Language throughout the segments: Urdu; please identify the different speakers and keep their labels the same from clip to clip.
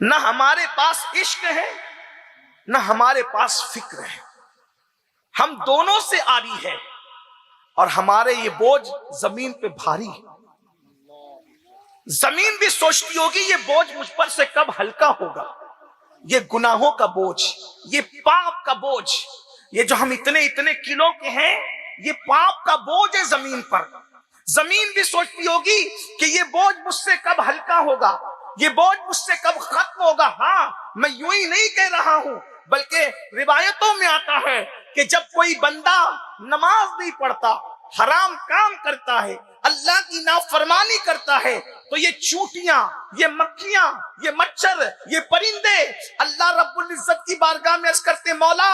Speaker 1: نہ ہمارے پاس عشق ہے نہ ہمارے پاس فکر ہے، ہم دونوں سے عاری ہے اور ہمارے یہ بوجھ زمین پہ بھاری ہے۔ زمین بھی سوچتی ہوگی یہ بوجھ مجھ پر سے کب ہلکا ہوگا، یہ گناہوں کا بوجھ، یہ پاپ کا بوجھ، یہ جو ہم اتنے کلو کے ہیں، یہ پاپ کا بوجھ ہے زمین پر۔ زمین بھی سوچتی ہوگی کہ یہ بوجھ مجھ سے کب ہلکا ہوگا، یہ بوجھ مجھ سے کب ختم ہوگا۔ ہاں، میں یوں ہی نہیں کہہ رہا ہوں، بلکہ روایتوں میں آتا ہے کہ جب کوئی بندہ نماز نہیں پڑھتا، حرام کام کرتا ہے، اللہ کی نافرمانی کرتا ہے، تو یہ چونٹیاں، یہ مکھیاں، یہ مچھر، یہ پرندے اللہ رب العزت کی بارگاہ میں عرض کرتے، مولا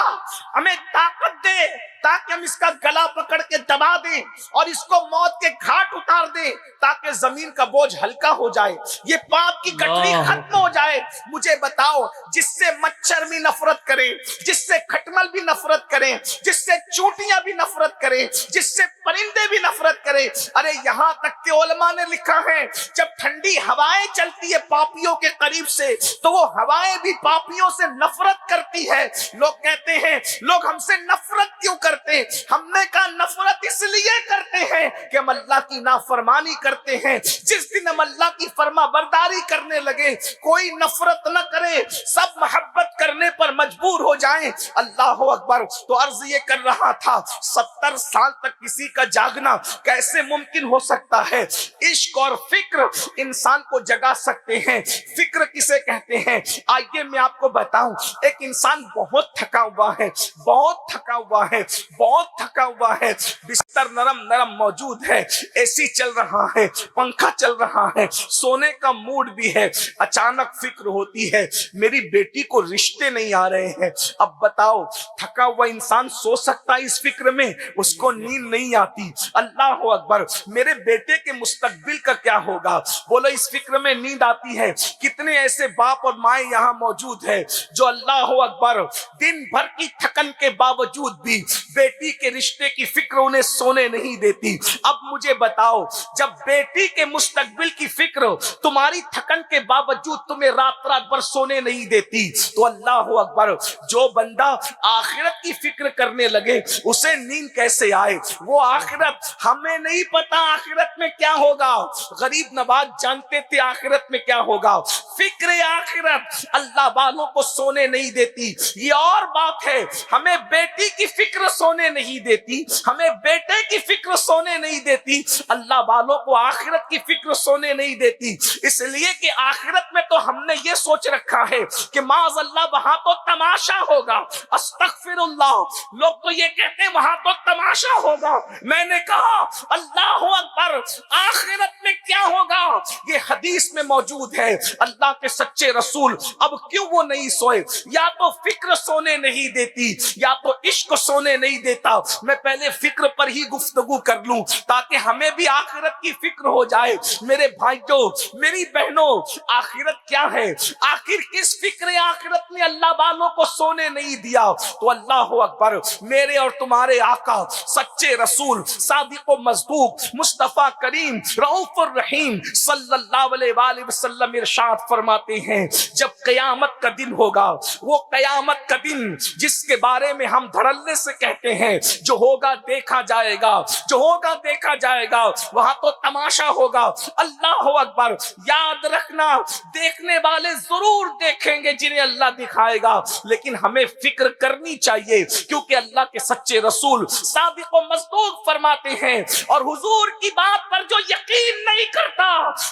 Speaker 1: ہمیں طاقت دے تاکہ ہم اس کا گلا پکڑ کے دبا دیں اور اس کو موت کے گھاٹ اتار دیں تاکہ زمین کا بوجھ ہلکا ہو جائے، یہ پاپ کی گٹری ختم ہو جائے۔ مجھے بتاؤ، جس سے مچھر بھی نفرت کرے، جس سے کھٹمل بھی نفرت کریں، جس سے چونٹیاں بھی نفرت کریں، جس سے پرندے بھی نفرت کریں، ارے یہاں تک کہ علماء نے لکھا ہے جب ٹھنڈی ہوائیں چلتی ہے پاپیوں کے قریب سے تو وہ ہوائیں بھی پاپیوں سے نفرت کرتی ہے۔ لوگ کہتے ہیں لوگ ہم سے نفرت کیوں کرتے ہیں؟ ہم نے کہا نفرت اس لیے کرتے ہیں کہ ہم اللہ کی نافرمانی کرتے ہیں۔ جس دن ہم اللہ کی فرما برداری کرنے لگے کوئی نفرت نہ کرے، سب محبت کرنے پر مجبور ہو جائیں۔ اللہ اکبر۔ تو عرض یہ کر رہا تھا 70 سال تک کسی کا جاگنا کیسے ممکن ہو سکتا ہے؟ عشق اور فکر انسان کو جگا سکتے ہیں۔ فکر کسے کہتے ہیں؟ آئیے میں آپ کو بتاؤں۔ ایک انسان بہت تھکا ہوا ہے، بہت تھکا ہوا ہے، بہت تھکا ہوا ہے، بستر نرم نرم موجود ہے، اے سی چل رہا ہے، پنکھا چل رہا ہے، سونے کا موڈ بھی ہے، اچانک فکر ہوتی ہے میری بیٹی کو رشتے نہیں آ رہے ہیں۔ اب بتاؤ تھکا ہوا انسان سو سکتا ہے اس فکر میں؟ اس کو نیند نہیں آتی۔ اللہ اکبر۔ میرے بیٹے کے مستقبل کا کیا ہوگا؟ بولو اس فکر میں نیند آتی ہے۔ کتنے ایسے باپ اور مائیں یہاں موجود ہیں جو اللہ اکبر دن بھر کی تھکن کے باوجود بھی بیٹی کے رشتے کی فکر انہیں سونے نہیں دیتی۔ اب مجھے بتاؤ جب بیٹی کے مستقبل کی فکر تمہاری تھکن کے باوجود تمہیں رات رات بھر سونے نہیں دیتی تو اللہ اکبر جو بندہ آخرت کی فکر کرنے لگے اسے نیند کیسے آئے؟ وہ آخرت ہمیں نہیں پتا آخرت میں کیا ہوگا، غریب نواز جانتے تھے آخرت میں کیا ہوگا۔ فکر آخرت اللہ والوں کو سونے نہیں دیتی۔ یہ اور بات ہے ہمیں بیٹی کی فکر سونے نہیں دیتی، ہمیں بیٹے کی فکر سونے نہیں دیتی، اللہ والوں کو آخرت کی فکر سونے نہیں دیتی۔ اس لیے کہ آخرت میں تو ہم نے یہ سوچ رکھا ہے کہ معاذ اللہ وہاں تو تماشا ہوگا، استغفر اللہ، لوگ تو یہ کہتے ہیں وہاں تو تماشا ہوگا۔ میں نے کہا اللہ اکبر، آخرت میں کیا ہوگا یہ حدیث میں موجود ہے۔ اللہ کے سچے رسول اب کیوں وہ نہیں سوئے؟ یا تو فکر سونے نہیں دیتی یا تو عشق سونے نہیں دیتا۔ میں پہلے فکر پر ہی گفتگو کر لوں تاکہ ہمیں بھی آخرت کی فکر ہو جائے۔ میرے بھائیوں، میری بہنوں، آخرت کیا ہے؟ آخر کس فکر آخرت نے اللہ والوں کو سونے نہیں دیا؟ تو اللہ اکبر، میرے اور تمہارے آقا سچے رسول صادق و مصدوق مصطفیٰ کریم رؤوف الرحیم صلی اللہ علیہ وآلہ وسلم ارشاد فرماتے ہیں جب قیامت کا دن ہوگا، وہ قیامت کا دن جس کے بارے میں ہم دھڑلے سے کہتے ہیں جو ہوگا دیکھا جائے گا، جو ہوگا دیکھا جائے گا، وہاں تو تماشا ہوگا۔ اللہ اکبر، یاد رکھنا دیکھنے والے ضرور دیکھیں گے جنہیں اللہ دکھائے گا، لیکن ہمیں فکر کرنی چاہیے کیونکہ اللہ کے سچے رسول صادق و مصدوق فرماتے ہیں اور حضور کی بات پر جو یقین نہیں کرتا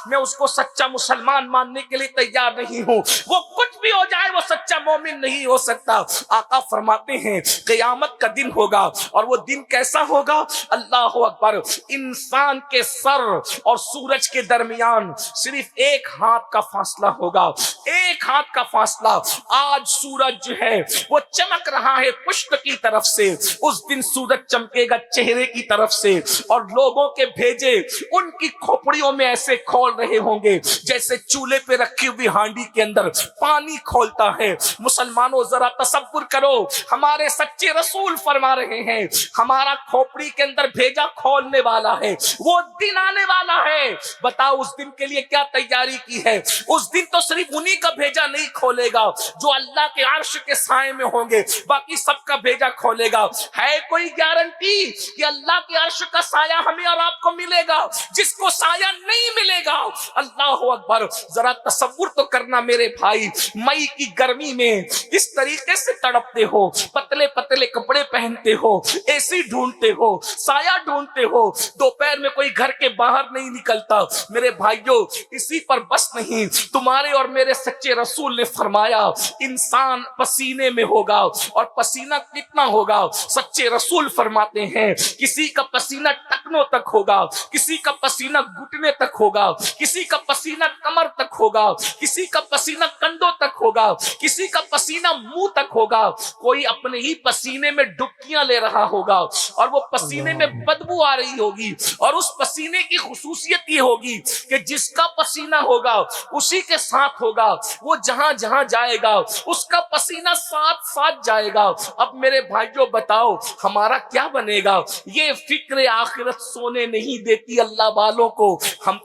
Speaker 1: میں اس کو سچا مسلمان ماننے کے لیے تیار نہیں ہوں۔ وہ کچھ بھی ہو جائے وہ سچا مومن نہیں ہو سکتا۔ آقا فرماتے ہیں قیامت کا دن ہوگا اور وہ دن کیسا ہوگا؟ اللہ اکبر، انسان کے سر اور سورج کے درمیان صرف ایک ہاتھ کا فاصلہ ہوگا، ایک ہاتھ کا فاصلہ۔ آج سورج جو ہے وہ چمک رہا ہے پشت کی طرف سے، اس دن سورج چمکے گا چہرے کی طرف سے اور لوگوں کے بھیجے ان کی کھوپڑیوں میں ایسے کھول رہے ہوں گے جیسے چولہے پہ رکھی ہوئی ہانڈی کے اندر پانی نہیں کھولتا ہے۔ مسلمانوں ذرا تصور کرو، ہمارے سچے رسول فرما رہے ہیں ہمارا کھوپڑی کے اندر بھیجا کھولنے والا ہے، وہ دن آنے والا ہے۔ بتاؤ اس دن کے لیے کیا تیاری کی ہے؟ اس دن تو صرف انہی کا بھیجا نہیں کھولے گا جو اللہ کے عرش کے سائے میں ہوں گے، باقی سب کا بھیجا کھولے گا۔ ہے کوئی گارنٹی کہ اللہ کے عرش کا سایہ ہمیں اور آپ کو ملے گا؟ جس کو سایہ نہیں ملے گا، اللہ اکبر، ذرا تصور تو کرنا میرے بھائی، مئی کی گرمی میں اس طریقے سے تڑپتے ہو، پتلے پتلے کپڑے پہنتے ہو، اے سی ڈھونڈتے ہو، سایہ ڈھونڈتے ہو، دوپہر میں کوئی گھر کے باہر نہیں نکلتا۔ میرے بھائیوں، اسی پر بس نہیں، تمہارے اور میرے سچے رسول نے فرمایا انسان پسینے میں ہوگا، اور پسینہ کتنا ہوگا؟ سچے رسول فرماتے ہیں کسی کا پسینہ ٹکنوں تک ہوگا، کسی کا پسینہ گھٹنے تک ہوگا، کسی کا پسینہ کمر تک ہوگا، کسی کا پسینہ کندھوں تک ہوگا، کسی کا پسینہ منہ تک ہوگا۔ کوئی اپنے ہی پسینے میں ڈبکیاں لے رہا ہوگا، اور وہ پسینے میں بدبو آ رہی ہوگی، اور اس پسینے کی خصوصیت یہ ہوگی کہ جس کا پسینہ ہوگا اسی کے ساتھ ہوگا، وہ جہاں جہاں جائے گا اس کا پسینہ ساتھ ساتھ جائے گا۔ اب میرے بھائیوں بتاؤ ہمارا کیا بنے گا؟ یہ فکر آخرت سونے نہیں دیتی اللہ والوں کو۔ ہم